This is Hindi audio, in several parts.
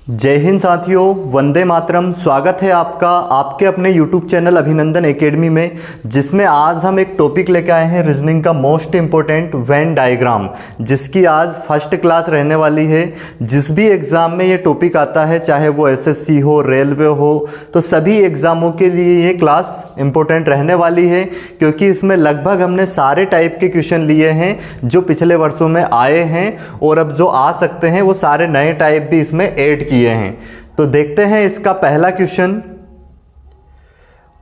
जय हिंद साथियों, वंदे मातरम। स्वागत है आपका आपके अपने YouTube चैनल अभिनंदन एकेडमी में, जिसमें आज हम एक टॉपिक लेके आए हैं रीजनिंग का मोस्ट इम्पोर्टेंट वेन डायग्राम, जिसकी आज फर्स्ट क्लास रहने वाली है। जिस भी एग्ज़ाम में ये टॉपिक आता है, चाहे वो SSC हो, रेलवे हो, तो सभी एग्ज़ामों के लिए ये क्लास इम्पोर्टेंट रहने वाली है, क्योंकि इसमें लगभग हमने सारे टाइप के क्वेश्चन लिए हैं जो पिछले वर्षों में आए हैं, और अब जो आ सकते हैं वो सारे नए टाइप भी इसमें ऐड किए हैं। तो देखते हैं इसका पहला क्वेश्चन,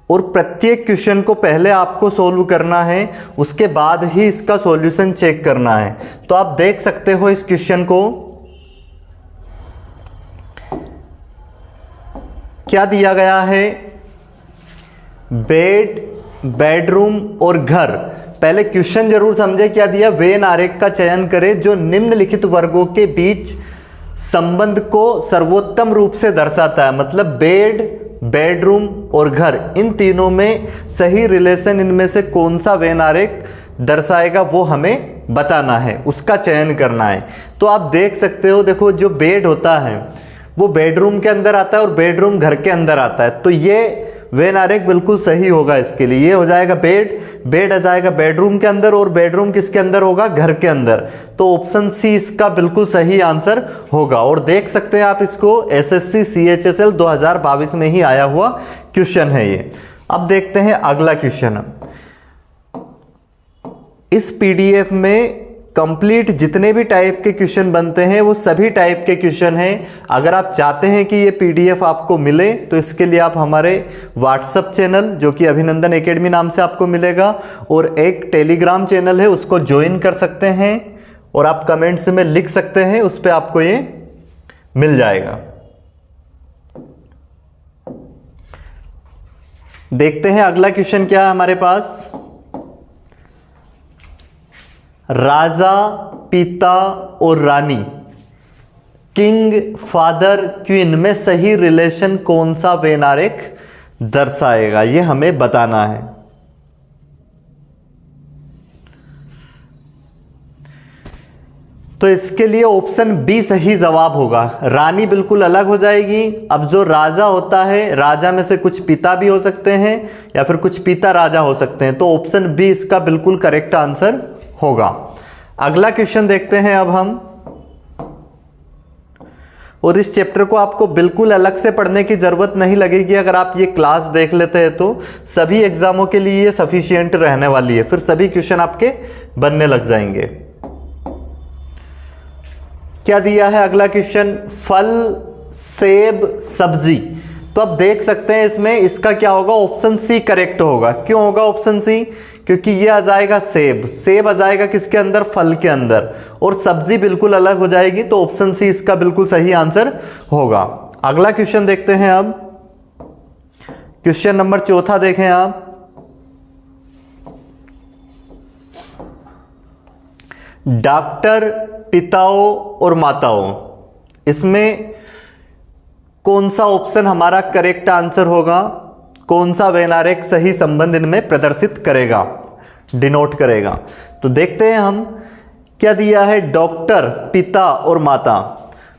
और प्रत्येक क्वेश्चन को पहले आपको सोल्व करना है, उसके बाद ही इसका सॉल्यूशन चेक करना है। तो आप देख सकते हो इस क्वेश्चन को, क्या दिया गया है, बेड, बेडरूम और घर। पहले क्वेश्चन जरूर समझे क्या दिया। वेन आरेख का चयन करें जो निम्नलिखित वर्गों के बीच संबंध को सर्वोत्तम रूप से दर्शाता है। मतलब बेड, बेडरूम और घर, इन तीनों में सही रिलेशन इनमें से कौन सा वेन आरेख दर्शाएगा वो हमें बताना है, उसका चयन करना है। तो आप देख सकते हो, देखो जो बेड होता है वो बेडरूम के अंदर आता है और बेडरूम घर के अंदर आता है, तो ये वेन आरेख बिल्कुल सही होगा इसके लिए। ये हो जाएगा बेड, बेड आ जाएगा बेडरूम के अंदर और बेडरूम किसके अंदर होगा, घर के अंदर। तो ऑप्शन सी इसका बिल्कुल सही आंसर होगा। और देख सकते हैं आप इसको, SSC CHSL 2022 में ही आया हुआ क्वेश्चन है ये। अब देखते हैं अगला क्वेश्चन। इस PDF में कंप्लीट जितने भी टाइप के क्वेश्चन बनते हैं वो सभी टाइप के क्वेश्चन हैं। अगर आप चाहते हैं कि ये PDF आपको मिले तो इसके लिए आप हमारे व्हाट्सएप चैनल, जो कि अभिनंदन एकेडमी नाम से आपको मिलेगा, और एक टेलीग्राम चैनल है, उसको ज्वाइन कर सकते हैं, और आप कमेंट्स में लिख सकते हैं, उस पर आपको ये मिल जाएगा। देखते हैं अगला क्वेश्चन क्या है हमारे पास। राजा, पिता और रानी, किंग, फादर, क्वीन में सही रिलेशन कौन सा वेन आरेख दर्शाएगा, ये हमें बताना है। तो इसके लिए ऑप्शन बी सही जवाब होगा। रानी बिल्कुल अलग हो जाएगी। अब जो राजा होता है, राजा में से कुछ पिता भी हो सकते हैं या फिर कुछ पिता राजा हो सकते हैं, तो ऑप्शन बी इसका बिल्कुल करेक्ट आंसर होगा। अगला क्वेश्चन देखते हैं अब हम, और इस चैप्टर को आपको बिल्कुल अलग से पढ़ने की जरूरत नहीं लगेगी। अगर आप ये क्लास देख लेते हैं तो सभी एग्जामों के लिए ये सफिशिएंट रहने वाली है, फिर सभी क्वेश्चन आपके बनने लग जाएंगे। क्या दिया है अगला क्वेश्चन, फल, सेब, सब्जी। तो अब देख सकते हैं इसमें इसका क्या होगा, ऑप्शन सी करेक्ट होगा। क्यों होगा ऑप्शन सी, क्योंकि ये आ जाएगा सेब, सेब आ जाएगा किसके अंदर, फल के अंदर, और सब्जी बिल्कुल अलग हो जाएगी, तो ऑप्शन सी इसका बिल्कुल सही आंसर होगा। अगला क्वेश्चन देखते हैं अब, क्वेश्चन नंबर 4 देखें आप। डॉक्टर, पिताओं और माताओं, इसमें कौन सा ऑप्शन हमारा करेक्ट आंसर होगा, कौन सा वेन आरेख सही संबंध इनमें प्रदर्शित करेगा, डिनोट करेगा। तो देखते हैं हम, क्या दिया है, डॉक्टर, पिता और माता।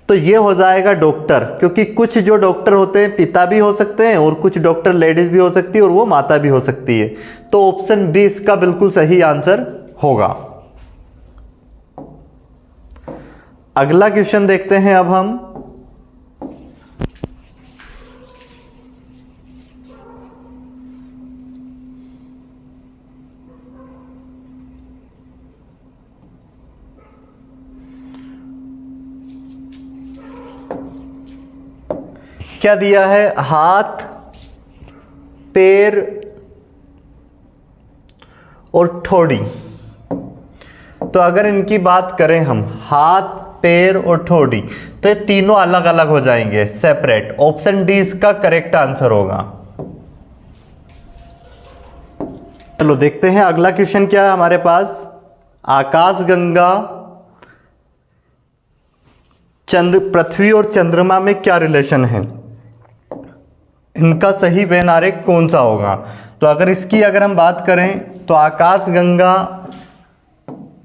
तो ये हो जाएगा डॉक्टर, क्योंकि कुछ जो डॉक्टर होते हैं पिता भी हो सकते हैं, और कुछ डॉक्टर लेडीज भी हो सकती है और वो माता भी हो सकती है। तो ऑप्शन बी इसका बिल्कुल सही आंसर होगा। अगला क्वेश्चन देखते हैं अब हम, क्या दिया है, हाथ, पैर और ठोड़ी। तो अगर इनकी बात करें हम, हाथ, पैर और ठोड़ी, तो ये तीनों अलग अलग हो जाएंगे, सेपरेट। ऑप्शन डी इसका करेक्ट आंसर होगा। चलो देखते हैं अगला क्वेश्चन क्या है हमारे पास। आकाशगंगा, पृथ्वी और चंद्रमा में क्या रिलेशन है, इनका सही वेन आरेख कौन सा होगा। तो अगर हम बात करें तो आकाशगंगा,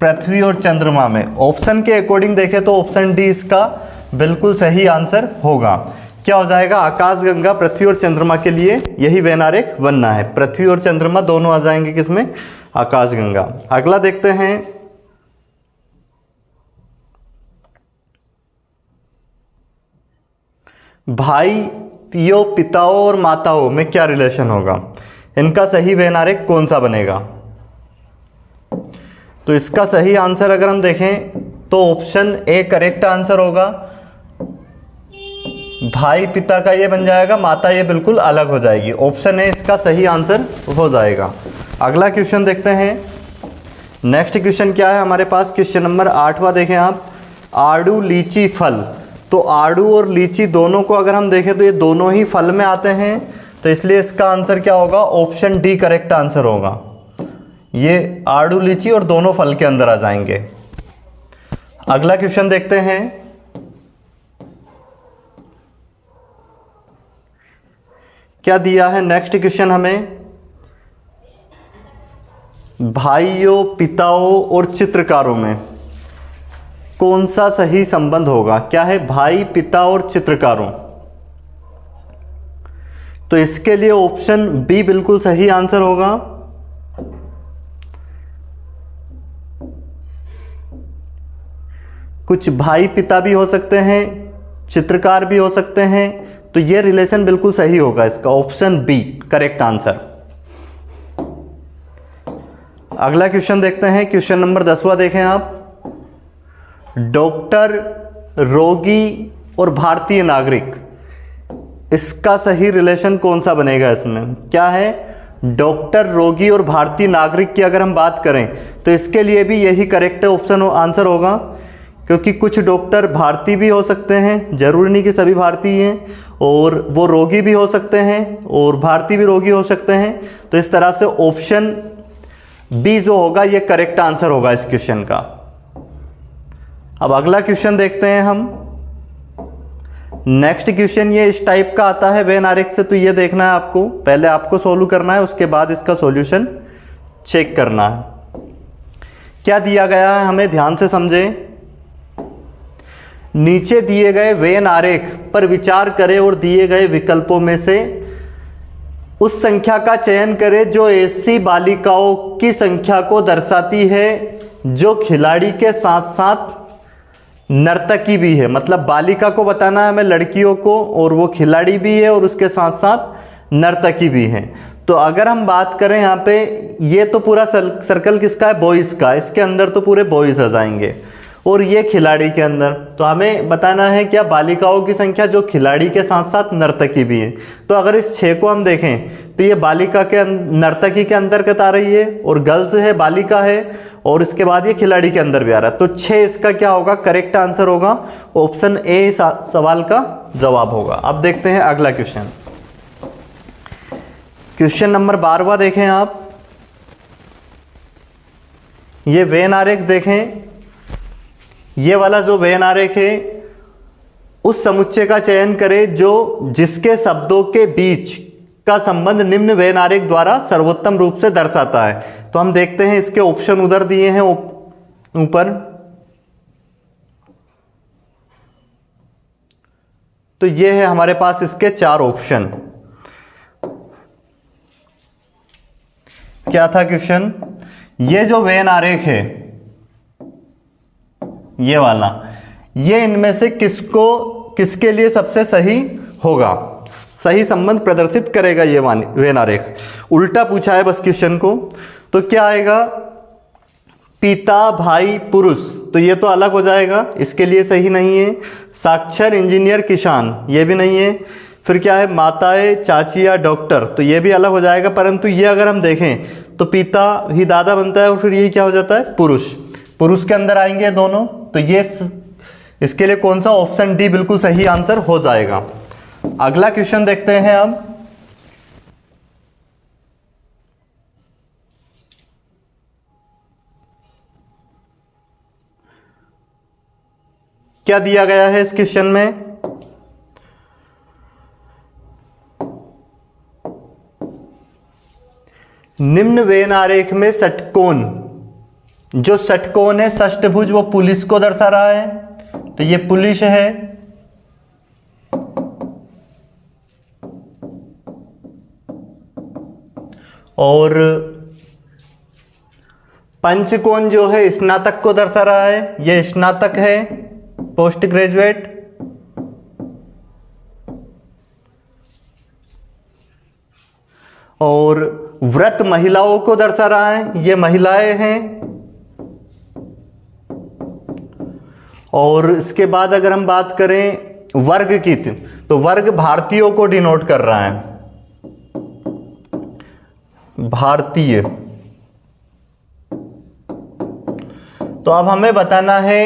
पृथ्वी और चंद्रमा में ऑप्शन के अकॉर्डिंग देखें तो ऑप्शन डी इसका बिल्कुल सही आंसर होगा। क्या हो जाएगा? आकाशगंगा पृथ्वी और चंद्रमा के लिए यही वेन आरेख बनना है। पृथ्वी और चंद्रमा दोनों आ जाएंगे किसमें? आकाशगंगा। अगला देखते हैं, भाइयों, पिताओं और माताओं में क्या रिलेशन होगा? इनका सही वेन आरेख कौन सा बनेगा? तो इसका सही आंसर अगर हम देखें तो ऑप्शन ए करेक्ट आंसर होगा। भाई पिता का ये बन जाएगा, माता ये बिल्कुल अलग हो जाएगी। ऑप्शन ए इसका सही आंसर हो जाएगा। अगला क्वेश्चन देखते हैं। नेक्स्ट क्वेश्चन क्या है हमारे पास? क्वेश्चन नंबर 8वां देखें आप, आड़ू लीची फल। तो आड़ू और लीची दोनों को अगर हम देखें तो ये दोनों ही फल में आते हैं, तो इसलिए इसका आंसर क्या होगा? ऑप्शन डी करेक्ट आंसर होगा। ये आड़ू लीची और दोनों फल के अंदर आ जाएंगे। अगला क्वेश्चन देखते हैं। क्या दिया है नेक्स्ट क्वेश्चन हमें? भाइयों, पिताओं और चित्रकारों में कौन सा सही संबंध होगा? क्या है? भाई, पिता और चित्रकारों। तो इसके लिए ऑप्शन बी बिल्कुल सही आंसर होगा। कुछ भाई पिता भी हो सकते हैं, चित्रकार भी हो सकते हैं, तो ये रिलेशन बिल्कुल सही होगा इसका। Option B correct answer. अगला क्वेश्चन देखते हैं। क्वेश्चन नंबर 10वां देखें आप, डॉक्टर, रोगी और भारतीय नागरिक, इसका सही रिलेशन कौन सा बनेगा इसमें? क्या है? डॉक्टर, रोगी और भारतीय नागरिक की अगर हम बात करें तो इसके लिए भी यही करेक्ट ऑप्शन आंसर होगा, क्योंकि कुछ डॉक्टर भारतीय भी हो सकते हैं, जरूरी नहीं कि सभी भारतीय हैं, और वो रोगी भी हो सकते हैं और भारतीय भी रोगी हो सकते हैं। तो इस तरह से ऑप्शन बी जो होगा ये करेक्ट आंसर होगा इस क्वेश्चन का। अब अगला क्वेश्चन देखते हैं हम। नेक्स्ट क्वेश्चन ये इस टाइप का आता है वेन आरेख से, तो ये देखना है आपको, पहले आपको सोल्व करना है, उसके बाद इसका सॉल्यूशन चेक करना है। क्या दिया गया है हमें, ध्यान से समझें। नीचे दिए गए वेन आरेख पर विचार करें और दिए गए विकल्पों में से उस संख्या का चयन करें जो ऐसी बालिकाओं की संख्या को दर्शाती है जो खिलाड़ी के साथ साथ नर्तकी भी है। मतलब बालिका को बताना है हमें, लड़कियों को, और वो खिलाड़ी भी है और उसके साथ साथ नर्तकी भी है। तो अगर हम बात करें यहाँ पे, ये तो पूरा सर्कल किसका है? बॉयज़ का। इसके अंदर तो पूरे बॉयज़ आ जाएंगे, और ये खिलाड़ी के अंदर। तो हमें बताना है क्या? बालिकाओं की संख्या जो खिलाड़ी के साथ साथ नर्तकी भी है। तो अगर इस 6 को हम देखें तो ये बालिका के नर्तकी के अंतर्गत आ रही है, और गर्ल्स है, बालिका है, और इसके बाद ये खिलाड़ी के अंदर भी आ रहा है। तो 6 इसका क्या होगा? करेक्ट आंसर होगा। ऑप्शन ए सवाल का जवाब होगा। अब देखते हैं अगला क्वेश्चन। क्वेश्चन नंबर 12वां देखें आप। ये वेन आरेख देखें। ये वाला जो वेन आरेख है उस समुच्चय का चयन करें जिसके शब्दों के बीच का संबंध निम्न वेन आरेख द्वारा सर्वोत्तम रूप से दर्शाता है। तो हम देखते हैं, इसके ऑप्शन उधर दिए हैं ऊपर। तो ये है हमारे पास इसके 4 ऑप्शन। क्या था क्वेश्चन? ये जो वेन आरेख है, ये वाला, ये इनमें से किसके लिए सबसे सही होगा, सही संबंध प्रदर्शित करेगा ये वेन आरेख। उल्टा पूछा है बस क्वेश्चन को। तो क्या आएगा? पिता, भाई, पुरुष, तो ये तो अलग हो जाएगा, इसके लिए सही नहीं है। साक्षर, इंजीनियर, किसान, ये भी नहीं है। फिर क्या है? माताएं, चाचियाँ, डॉक्टर, तो ये भी अलग हो जाएगा। परंतु ये अगर हम देखें तो पिता ही दादा बनता है, और फिर ये क्या हो जाता है? पुरुष। पुरुष के अंदर आएंगे दोनों। तो ये इसके लिए कौन सा? ऑप्शन डी बिल्कुल सही आंसर हो जाएगा। अगला क्वेश्चन देखते हैं अब। क्या दिया गया है इस क्वेश्चन में? निम्न वेन आरेख में षटकोण, जो षटकोण है षष्ठभुज, वो पुलिस को दर्शा रहा है। तो ये पुलिस है, और पंचकोण जो है स्नातक को दर्शा रहा है, ये स्नातक है, पोस्ट ग्रेजुएट। और व्रत महिलाओं को दर्शा रहा है, ये महिलाएं हैं। और इसके बाद अगर हम बात करें वर्ग की, तो वर्ग भारतीयों को डिनोट कर रहा है, भारतीय। तो अब हमें बताना है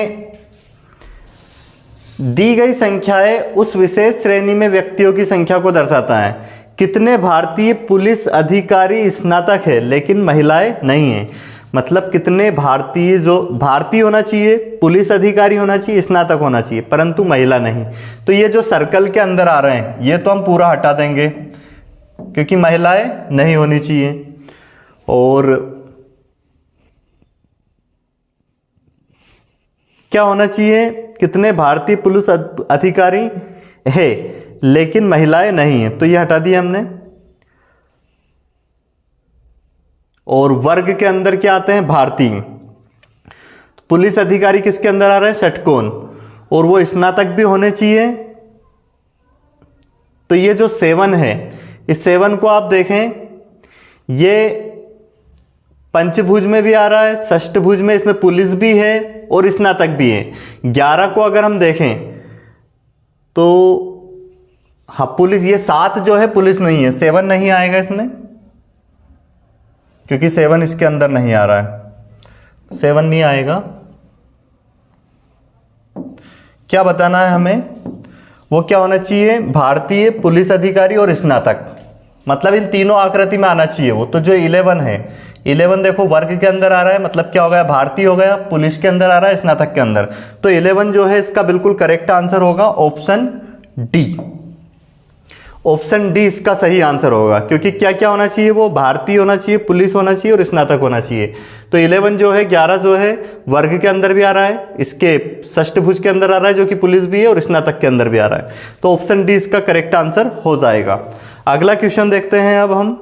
दी गई संख्याएं उस विशेष श्रेणी में व्यक्तियों की संख्या को दर्शाता है। कितने भारतीय पुलिस अधिकारी स्नातक है लेकिन महिलाएं नहीं है। मतलब कितने भारतीय, जो भारतीय होना चाहिए, पुलिस अधिकारी होना चाहिए, स्नातक होना चाहिए, परंतु महिला नहीं। तो ये जो सर्कल के अंदर आ रहे हैं ये तो हम पूरा हटा देंगे क्योंकि महिलाएं नहीं होनी चाहिए। और क्या होना चाहिए, कितने भारतीय पुलिस अधिकारी है लेकिन महिलाएं नहीं है, तो ये हटा दिया हमने। और वर्ग के अंदर क्या आते हैं, भारतीय। पुलिस अधिकारी किसके अंदर आ रहा है, षटकोण, और वो स्नातक भी होने चाहिए। तो ये जो 7 है, इस 7 को आप देखें, ये पंचभुज में भी आ रहा है, षष्ठभुज में, इसमें पुलिस भी है और स्नातक भी है। 11 को अगर हम देखें तो हाँ पुलिस, ये 7 जो है पुलिस नहीं है, 7 नहीं आएगा इसमें क्योंकि 7 इसके अंदर नहीं आ रहा है, 7 नहीं आएगा। क्या बताना है हमें, वो क्या होना चाहिए, भारतीय पुलिस अधिकारी और स्नातक। मतलब इन तीनों आकृति में आना चाहिए वो। तो जो 11 है, 11 देखो वर्ग के अंदर आ रहा है, मतलब क्या हो गया, भारतीय हो गया, पुलिस के अंदर आ रहा है, स्नातक के अंदर। तो 11 जो है इसका बिल्कुल करेक्ट आंसर होगा ऑप्शन डी। ऑप्शन डी इसका सही आंसर होगा क्योंकि क्या क्या होना चाहिए, वो भारतीय होना चाहिए, पुलिस होना चाहिए और स्नातक होना चाहिए। तो 11 जो है, 11 जो है वर्ग के अंदर भी आ रहा है, इसके षष्ठभुज के अंदर आ रहा है जो कि पुलिस भी है, और स्नातक के अंदर भी आ रहा है। तो ऑप्शन डी इसका करेक्ट आंसर हो जाएगा। अगला क्वेश्चन देखते हैं अब हम।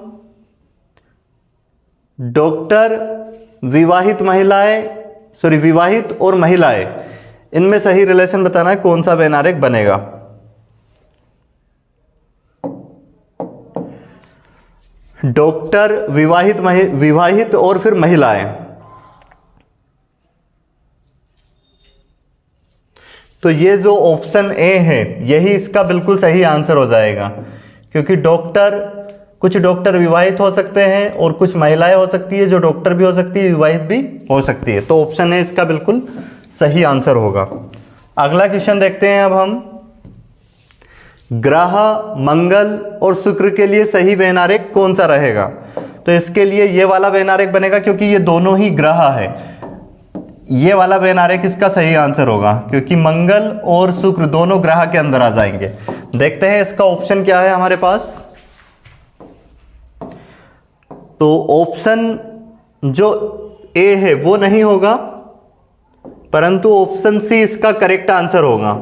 डॉक्टर, विवाहित महिलाएं, विवाहित और महिलाएं, इनमें सही रिलेशन बताना है, कौन सा वैनारिक बनेगा। डॉक्टर, विवाहित और फिर महिलाएं, तो ये जो ऑप्शन ए है यही इसका बिल्कुल सही आंसर हो जाएगा क्योंकि डॉक्टर, कुछ डॉक्टर विवाहित हो सकते हैं और कुछ महिलाएं हो सकती है जो डॉक्टर भी हो सकती है, विवाहित भी हो सकती है। तो ऑप्शन ए इसका बिल्कुल सही आंसर होगा। अगला क्वेश्चन देखते हैं अब हम। ग्रह मंगल और शुक्र के लिए सही वैनारिक कौन सा रहेगा। तो इसके लिए ये वाला वैनारिक बनेगा क्योंकि ये दोनों ही ग्रह है। ये वाला वैनारिक इसका सही आंसर होगा क्योंकि मंगल और शुक्र दोनों ग्रह के अंदर आ जाएंगे। देखते हैं इसका ऑप्शन क्या है हमारे पास। तो ऑप्शन जो ए है वो नहीं होगा, परंतु ऑप्शन सी इसका करेक्ट आंसर होगा।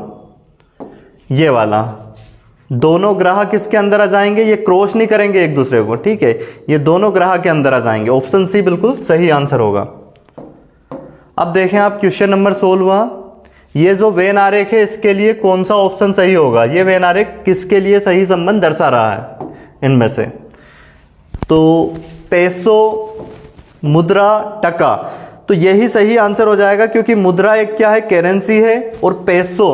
ये वाला, दोनों ग्रह किसके अंदर आ जाएंगे, ये क्रॉस नहीं करेंगे एक दूसरे को, ठीक है, ये दोनों ग्रह के अंदर आ जाएंगे। ऑप्शन सी बिल्कुल सही आंसर होगा। अब देखें आप क्वेश्चन नंबर 16। ये जो वेन आरेख है इसके लिए कौन सा ऑप्शन सही होगा। ये वेन आरेख किसके लिए सही संबंध दर्शा रहा है इनमें से। तो पैसो, मुद्रा, टका, तो यही सही आंसर हो जाएगा क्योंकि मुद्रा एक क्या है, करेंसी है, और पैसो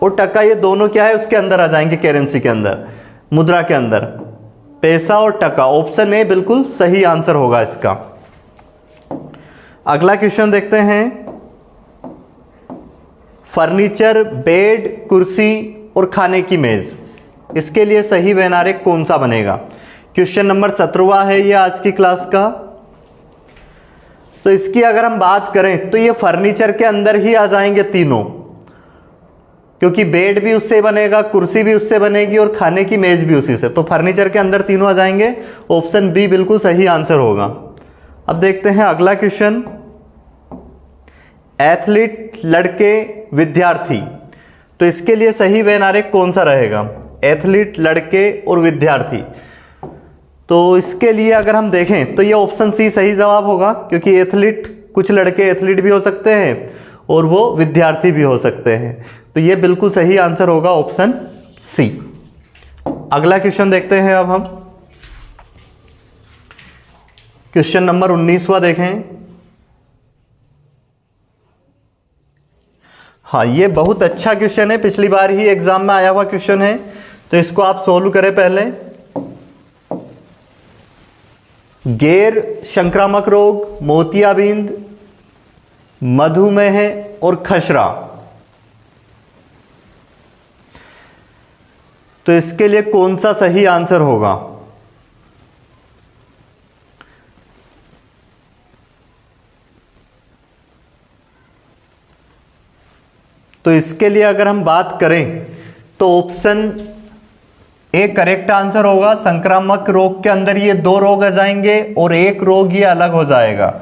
और टका ये दोनों क्या है, उसके अंदर आ जाएंगे, करेंसी के अंदर, मुद्रा के अंदर। पैसा और टका, ऑप्शन ए बिल्कुल सही आंसर होगा इसका। अगला क्वेश्चन देखते हैं। फर्नीचर, बेड, कुर्सी और खाने की मेज, इसके लिए सही वैनारिक कौन सा बनेगा। क्वेश्चन नंबर 17 है ये आज की क्लास का। तो इसकी अगर हम बात करें तो ये फर्नीचर के अंदर ही आ जाएंगे तीनों, क्योंकि बेड भी उससे बनेगा, कुर्सी भी उससे बनेगी और खाने की मेज भी उसी से। तो फर्नीचर के अंदर तीनों आ जाएंगे। ऑप्शन बी बिल्कुल सही आंसर होगा। अब देखते हैं अगला क्वेश्चन। एथलीट, लड़के, विद्यार्थी, तो इसके लिए सही वैनारिक कौन सा रहेगा। एथलीट, लड़के और विद्यार्थी, तो इसके लिए अगर हम देखें तो ये ऑप्शन सी सही जवाब होगा, क्योंकि एथलीट, कुछ लड़के एथलीट भी हो सकते हैं और वो विद्यार्थी भी हो सकते हैं। तो ये बिल्कुल सही आंसर होगा ऑप्शन सी। अगला क्वेश्चन देखते हैं अब हम। क्वेश्चन नंबर 19वां देखें। हाँ, ये बहुत अच्छा क्वेश्चन है, पिछली बार ही एग्जाम में आया हुआ क्वेश्चन है, तो इसको आप सोल्व करें पहले। गैर संक्रामक रोग, मोतियाबिंद, मधुमेह और खसरा, तो इसके लिए कौन सा सही आंसर होगा? तो इसके लिए अगर हम बात करें तो ऑप्शन ए करेक्ट आंसर होगा। संक्रामक रोग के अंदर ये 2 रोग आ जाएंगे और एक रोग ये अलग हो जाएगा,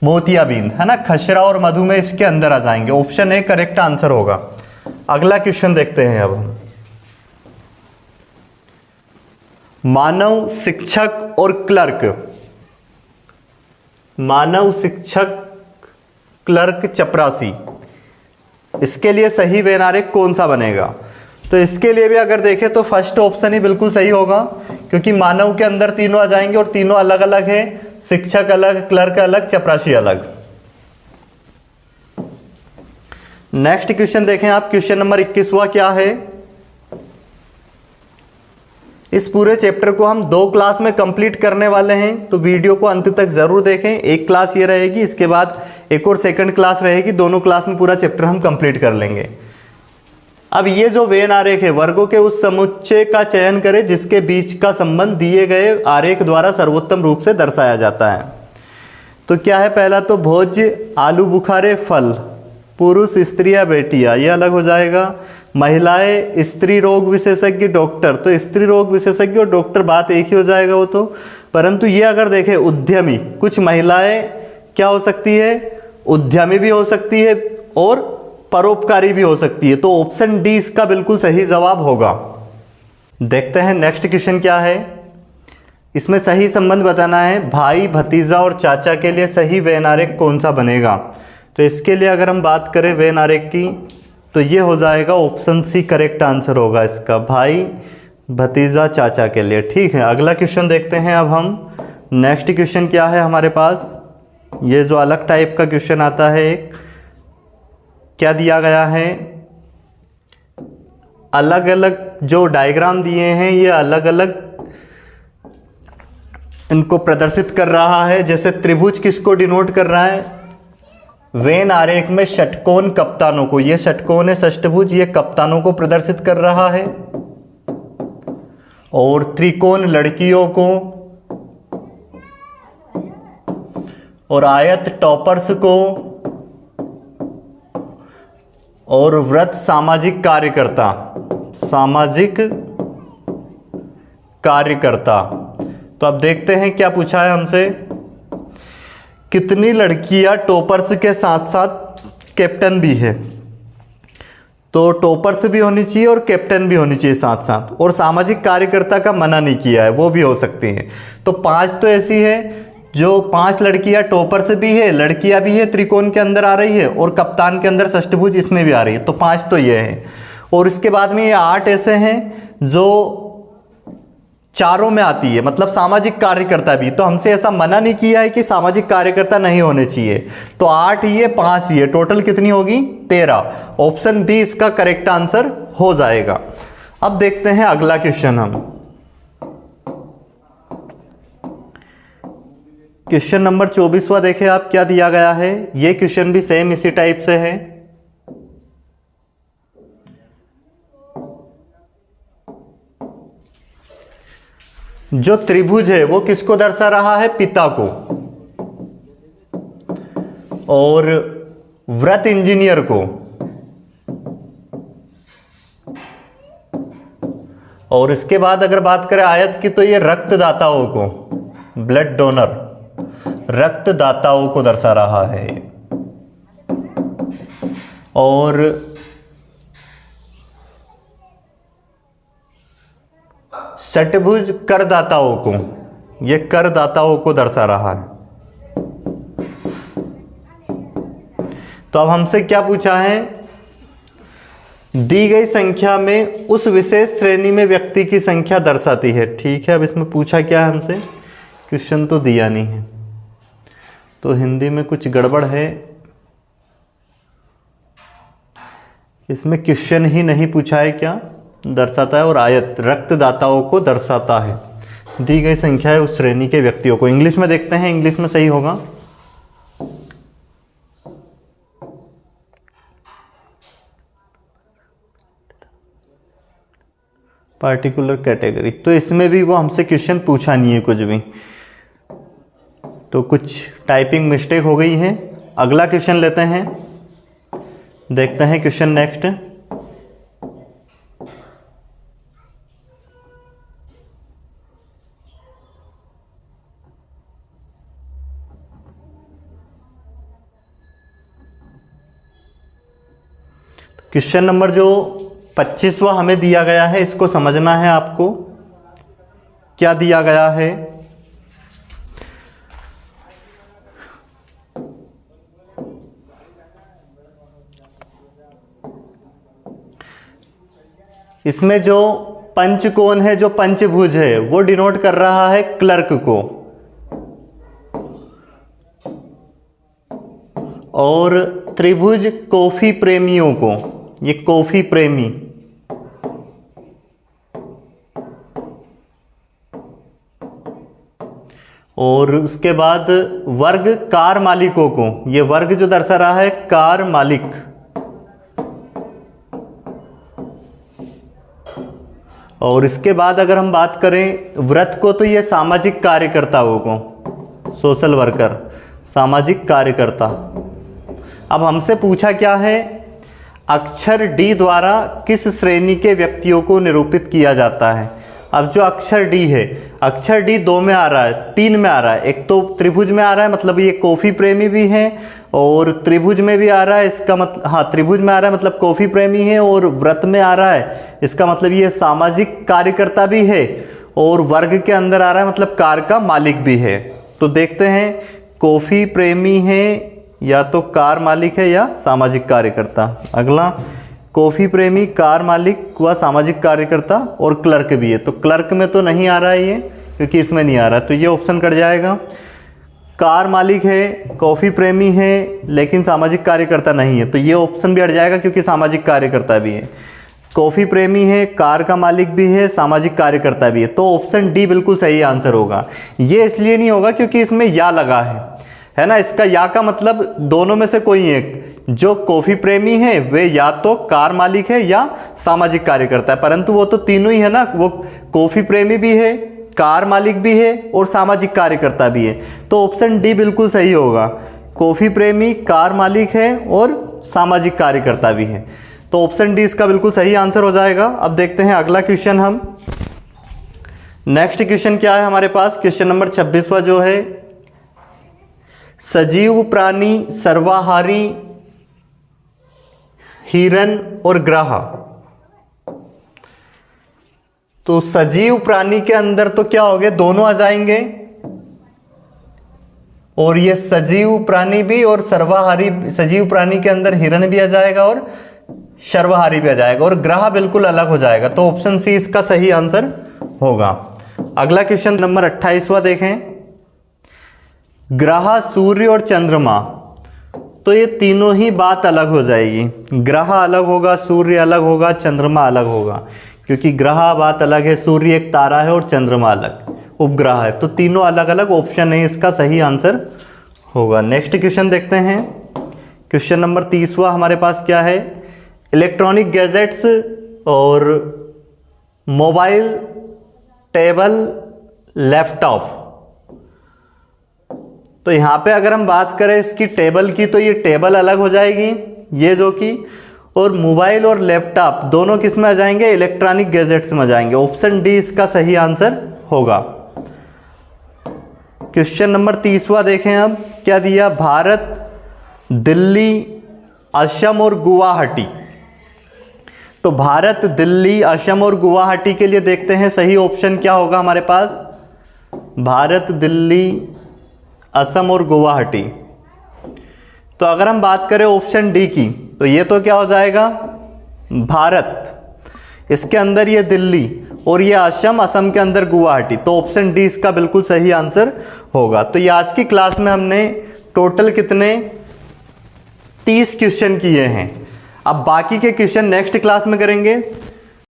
मोतियाबिंद, है ना, खसरा और मधुमेह इसके अंदर आ जाएंगे। ऑप्शन ए करेक्ट आंसर होगा। अगला क्वेश्चन देखते हैं अब हम। मानव शिक्षक और क्लर्क, मानव शिक्षक क्लर्क चपरासी, इसके लिए सही वेन आरेख कौन सा बनेगा? तो इसके लिए भी अगर देखें तो फर्स्ट ऑप्शन ही बिल्कुल सही होगा, क्योंकि मानव के अंदर तीनों आ जाएंगे और तीनों अलग अलग है, शिक्षक अलग, क्लर्क अलग, चपरासी अलग। नेक्स्ट क्वेश्चन देखें आप। क्वेश्चन नंबर 21वां क्या है? इस पूरे चैप्टर को हम 2 क्लास में कंप्लीट करने वाले हैं, तो वीडियो को अंत तक जरूर देखें। एक क्लास ये रहेगी, इसके बाद एक और सेकंड क्लास रहेगी, दोनों क्लास में पूरा चैप्टर हम कंप्लीट कर लेंगे। अब ये जो वेन आरेख है, वर्गों के उस समुच्चय का चयन करें जिसके बीच का संबंध दिए गए आरेख द्वारा सर्वोत्तम रूप से दर्शाया जाता है। तो क्या है? पहला तो भोज्य, आलू बुखारे, फल, पुरुष, स्त्री या बेटियां, ये अलग हो जाएगा। महिलाएं, स्त्री रोग विशेषज्ञ, डॉक्टर, तो स्त्री रोग विशेषज्ञ और डॉक्टर बात एक ही हो जाएगा वो तो। परंतु ये अगर देखें उद्यमी, कुछ महिलाएं क्या हो सकती है? उद्यमी भी हो सकती है और परोपकारी भी हो सकती है। तो ऑप्शन डी इसका बिल्कुल सही जवाब होगा। देखते हैं नेक्स्ट क्वेश्चन क्या है। इसमें सही संबंध बताना है। भाई, भतीजा और चाचा के लिए सही वेन आरेख कौन सा बनेगा? तो इसके लिए अगर हम बात करें वेन आरेख की, तो ये हो जाएगा ऑप्शन सी करेक्ट आंसर होगा इसका, भाई, भतीजा, चाचा के लिए। ठीक है, अगला क्वेश्चन देखते हैं अब हम। नेक्स्ट क्वेश्चन क्या है हमारे पास? ये जो अलग टाइप का क्वेश्चन आता है, क्या दिया गया है? अलग अलग जो डायग्राम दिए हैं ये अलग अलग इनको प्रदर्शित कर रहा है। जैसे त्रिभुज किसको डिनोट कर रहा है? वेन आरेख में षटकोण कप्तानों को, ये षटकोण है षष्ठभुज, ये कप्तानों को प्रदर्शित कर रहा है। और त्रिकोण लड़कियों को, और आयत टॉपर्स को, और व्रत सामाजिक कार्यकर्ता, सामाजिक कार्यकर्ता। तो अब देखते हैं क्या पूछा है हमसे। कितनी लड़कियां टॉपर्स के साथ साथ कैप्टन भी है? तो टॉपर्स भी होनी चाहिए और कैप्टन भी होनी चाहिए साथ साथ, और सामाजिक कार्यकर्ता का मना नहीं किया है, वो भी हो सकती हैं। तो 5 तो ऐसी है जो 5 लड़कियां टॉपर्स भी है, लड़कियां भी है, त्रिकोण के अंदर आ रही है, और कप्तान के अंदर षष्ठभुज इसमें भी आ रही है। तो 5 तो ये है। और इसके बाद में ये 8 ऐसे हैं जो चारों में आती है, मतलब सामाजिक कार्यकर्ता भी। तो हमसे ऐसा मना नहीं किया है कि सामाजिक कार्यकर्ता नहीं होने चाहिए। तो 8 ही है, 5 ही है, टोटल कितनी होगी? 13। ऑप्शन बी इसका करेक्ट आंसर हो जाएगा। अब देखते हैं अगला क्वेश्चन हम। क्वेश्चन नंबर 24वां देखें आप, क्या दिया गया है। ये क्वेश्चन भी सेम इसी टाइप से है। जो त्रिभुज है वो किसको दर्शा रहा है? पिता को। और व्रत इंजीनियर को, और इसके बाद अगर बात करें आयत की, तो ये रक्तदाताओं को, ब्लड डोनर, रक्तदाताओं को दर्शा रहा है। और षटभुज करदाताओं को, ये करदाताओं को दर्शा रहा है। तो अब हमसे क्या पूछा है, दी गई संख्या में उस विशेष श्रेणी में व्यक्ति की संख्या दर्शाती है। ठीक है, अब इसमें पूछा क्या है हमसे, क्वेश्चन तो दिया नहीं है, तो हिंदी में कुछ गड़बड़ है, इसमें क्वेश्चन ही नहीं पूछा है, क्या दर्शाता है, और आयत रक्तदाताओं को दर्शाता है। दी गई संख्या है उस श्रेणी के व्यक्तियों को। इंग्लिश में देखते हैं, इंग्लिश में सही होगा। पार्टिकुलर कैटेगरी, तो इसमें भी वो हमसे क्वेश्चन पूछा नहीं है कुछ भी, तो कुछ टाइपिंग मिस्टेक हो गई है। अगला क्वेश्चन लेते हैं, देखते हैं क्वेश्चन नेक्स्ट। क्वेश्चन नंबर जो 25वां हमें दिया गया है, इसको समझना है आपको। क्या दिया गया है, इसमें जो पंचकोण है, जो पंचभुज है, वो डिनोट कर रहा है क्लर्क को, और त्रिभुज कॉफी प्रेमियों को, ये कॉफी प्रेमी, और उसके बाद वर्ग कार मालिकों को, ये वर्ग जो दर्शा रहा है कार मालिक, और इसके बाद अगर हम बात करें व्रत को, तो ये सामाजिक कार्यकर्ताओं को, सोशल वर्कर, सामाजिक कार्यकर्ता। अब हमसे पूछा क्या है, अक्षर डी द्वारा किस श्रेणी के व्यक्तियों को निरूपित किया जाता है। अब जो अक्षर डी है, अक्षर डी 2 में आ रहा है, 3 में आ रहा है। एक तो त्रिभुज में आ रहा है, मतलब ये कॉफी प्रेमी भी है, और त्रिभुज में भी आ रहा है, इसका मतलब, हाँ त्रिभुज में आ रहा है मतलब कॉफी प्रेमी है, और व्रत में आ रहा है, इसका मतलब ये सामाजिक कार्यकर्ता भी है, और वर्ग के अंदर आ रहा है मतलब कार का मालिक भी है। तो देखते हैं कॉफी प्रेमी है, या तो कार मालिक है, या सामाजिक कार्यकर्ता। अगला कॉफी प्रेमी, कार मालिक व सामाजिक कार्यकर्ता, और क्लर्क भी है। तो क्लर्क में तो नहीं आ रहा है ये, क्योंकि इसमें नहीं आ रहा, तो ये ऑप्शन कट जाएगा। कार मालिक है, कॉफी प्रेमी है, लेकिन सामाजिक कार्यकर्ता नहीं है, तो ये ऑप्शन भी हट जाएगा, क्योंकि सामाजिक कार्यकर्ता भी है। कॉफी प्रेमी है, कार का मालिक भी है, सामाजिक कार्यकर्ता भी है, तो ऑप्शन डी बिल्कुल सही आंसर होगा। ये इसलिए नहीं होगा क्योंकि इसमें या लगा है ना, इसका या का मतलब दोनों में से कोई एक, जो कॉफी प्रेमी है वे या तो कार मालिक है या सामाजिक कार्यकर्ता है, परंतु वो तो तीनों ही है ना, वो कॉफी प्रेमी भी है, कार मालिक भी है, और सामाजिक कार्यकर्ता भी है। तो ऑप्शन डी बिल्कुल सही होगा, कॉफी प्रेमी, कार मालिक है और सामाजिक कार्यकर्ता भी है। तो ऑप्शन डी इसका बिल्कुल सही आंसर हो जाएगा। अब देखते हैं अगला क्वेश्चन हम, नेक्स्ट क्वेश्चन क्या है हमारे पास, क्वेश्चन नंबर 26वां जो है, सजीव प्राणी, सर्वाहारी, हिरन और ग्राह। तो सजीव प्राणी के अंदर तो क्या हो गए, दोनों आ जाएंगे, और ये सजीव प्राणी भी और सर्वाहारी, सजीव प्राणी के अंदर हिरन भी आ जाएगा और सर्वाहारी भी आ जाएगा, और ग्राह बिल्कुल अलग हो जाएगा। तो ऑप्शन सी इसका सही आंसर होगा। अगला क्वेश्चन नंबर 28वां देखें, ग्रह, सूर्य और चंद्रमा, तो ये तीनों ही बात अलग हो जाएगी। ग्रह अलग होगा, सूर्य अलग होगा, चंद्रमा अलग होगा, क्योंकि ग्रह बात अलग है, सूर्य एक तारा है और चंद्रमा अलग उपग्रह है, तो तीनों अलग अलग ऑप्शन है, इसका सही आंसर होगा। नेक्स्ट क्वेश्चन देखते हैं, क्वेश्चन नंबर 30वां हमारे पास क्या है, इलेक्ट्रॉनिक गैजेट्स और मोबाइल, टेबल, लैपटॉप। तो यहाँ पे अगर हम बात करें इसकी टेबल की, तो ये टेबल अलग हो जाएगी, ये जो कि, और मोबाइल और लैपटॉप दोनों किस में आ जाएंगे, इलेक्ट्रॉनिक गैजेट्स में आ जाएंगे। ऑप्शन डी इसका सही आंसर होगा। क्वेश्चन नंबर 30वां देखें अब, क्या दिया, भारत, दिल्ली, असम और गुवाहाटी। तो भारत, दिल्ली, असम और गुवाहाटी के लिए देखते हैं सही ऑप्शन क्या होगा हमारे पास। भारत, दिल्ली, असम और गुवाहाटी। तो अगर हम बात करें ऑप्शन डी की, तो ये तो क्या हो जाएगा, भारत, इसके अंदर ये दिल्ली और ये असम, असम के अंदर गुवाहाटी। तो ऑप्शन डी इसका बिल्कुल सही आंसर होगा। तो ये आज की क्लास में हमने टोटल कितने 30 क्वेश्चन किए हैं। अब बाकी के क्वेश्चन नेक्स्ट क्लास में करेंगे।